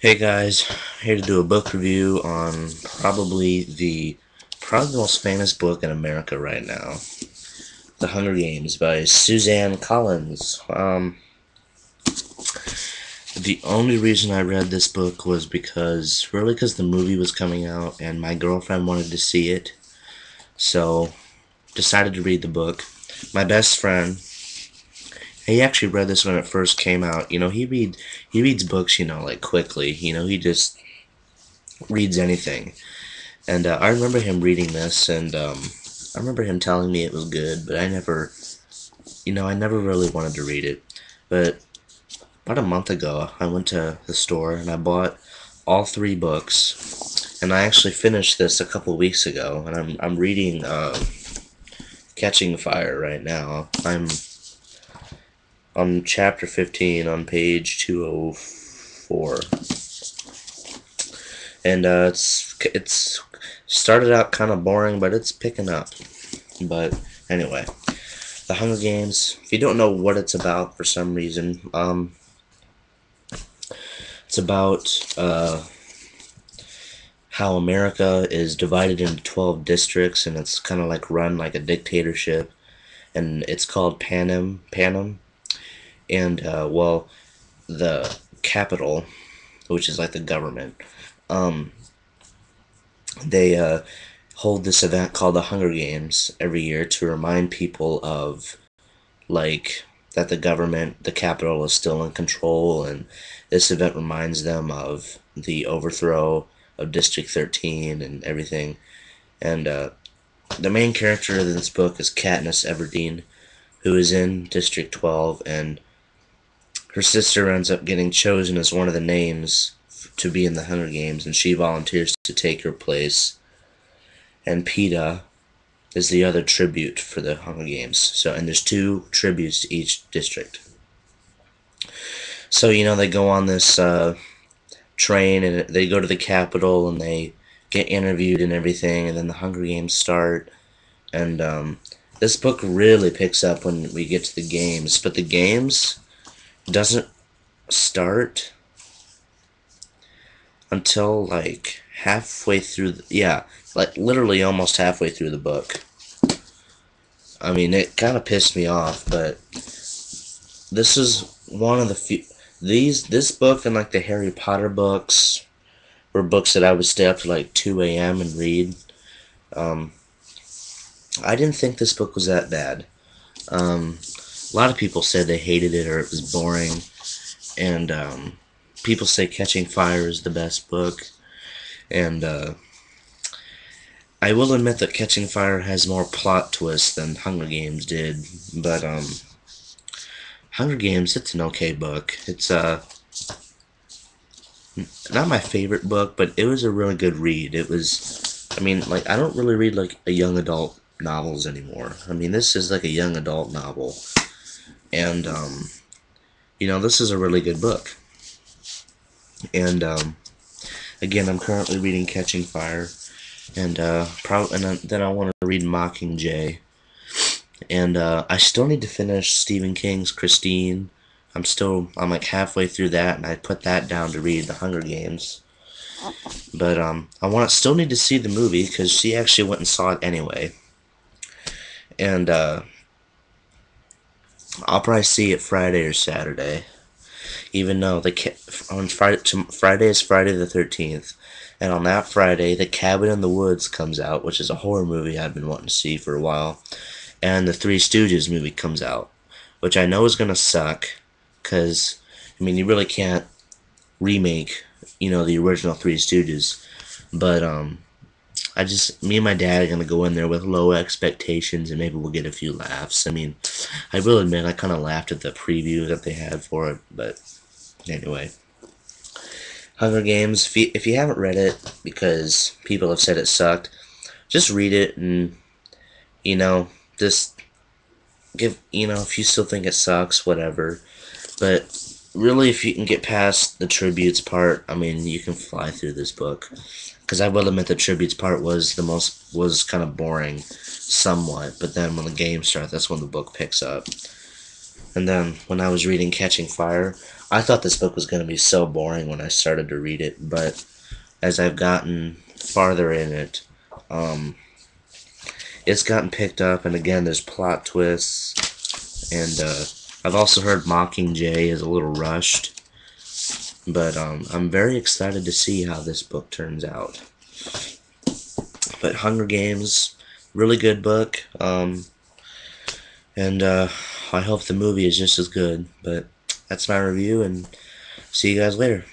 Hey guys, here to do a book review on probably the most famous book in America right now, The Hunger Games by Suzanne Collins. The only reason I read this book was because the movie was coming out and my girlfriend wanted to see it, so decided to read the book. My best friend, he actually read this when it first came out. He reads books, like quickly. He just reads anything. And I remember him reading this, and I remember him telling me it was good, but I never really wanted to read it. But about a month ago, I went to the store and I bought all three books, and I actually finished this a couple weeks ago, and I'm reading Catching Fire right now. I'm on chapter 15 on page 204, and it's started out kind of boring, but it's picking up. But anyway, The Hunger Games. If you don't know what it's about for some reason, it's about how America is divided into 12 districts, and it's kind of like run like a dictatorship, and it's called Panem, and well, the capital, which is like the government, um, they hold this event called the Hunger Games every year to remind people of, like, that the capital is still in control, and this event reminds them of the overthrow of District 13 and everything. And the main character in this book is Katniss Everdeen, who is in District 12, and her sister ends up getting chosen as one of the names to be in the Hunger Games, and she volunteers to take her place. And PETA is the other tribute for the Hunger Games. So, and there's two tributes to each district. So, they go on this train, and they go to the Capitol, and they get interviewed and everything, and then the Hunger Games start. And this book really picks up when we get to the games, but the games doesn't start until like halfway through like literally almost halfway through the book. I mean, it kind of pissed me off, but this is one of the few. This book and like the Harry Potter books were books that I would stay up to like 2 a.m. and read. I didn't think this book was that bad. A lot of people said they hated it or it was boring, and people say Catching Fire is the best book, and I will admit that Catching Fire has more plot twists than Hunger Games did, but Hunger Games, it's an okay book. It's not my favorite book, but it was a really good read. It was, I mean, like, I don't really read like a young adult novels anymore. I mean, this is like a young adult novel, and this is a really good book. And again, I'm currently reading Catching Fire, and then I want to read Mockingjay, and I still need to finish Stephen King's Christine. I'm like halfway through that, and I put that down to read The Hunger Games. But still need to see the movie because she actually went and saw it anyway, and I'll probably see it Friday or Saturday. Even though on Friday is Friday the 13th, and on that Friday, The Cabin in the Woods comes out, which is a horror movie I've been wanting to see for a while, and the Three Stooges movie comes out, which I know is gonna suck, cause I mean you really can't remake the original Three Stooges, but me and my dad are gonna go in there with low expectations, and maybe we'll get a few laughs. I mean, I will admit I kind of laughed at the preview that they had for it, but anyway. Hunger Games, if you haven't read it, because people have said it sucked, just read it, and, just if you still think it sucks, whatever. But really, if you can get past the tributes part, I mean, you can fly through this book. Because I will admit the tributes part was kind of boring, somewhat, but then when the game starts, that's when the book picks up. And then when I was reading Catching Fire, I thought this book was going to be so boring when I started to read it, but as I've gotten farther in it, um, it's gotten picked up, and again, there's plot twists, and I've also heard Mockingjay is a little rushed, but I'm very excited to see how this book turns out. But Hunger Games, really good book, and I hope the movie is just as good. But that's my review, and see you guys later.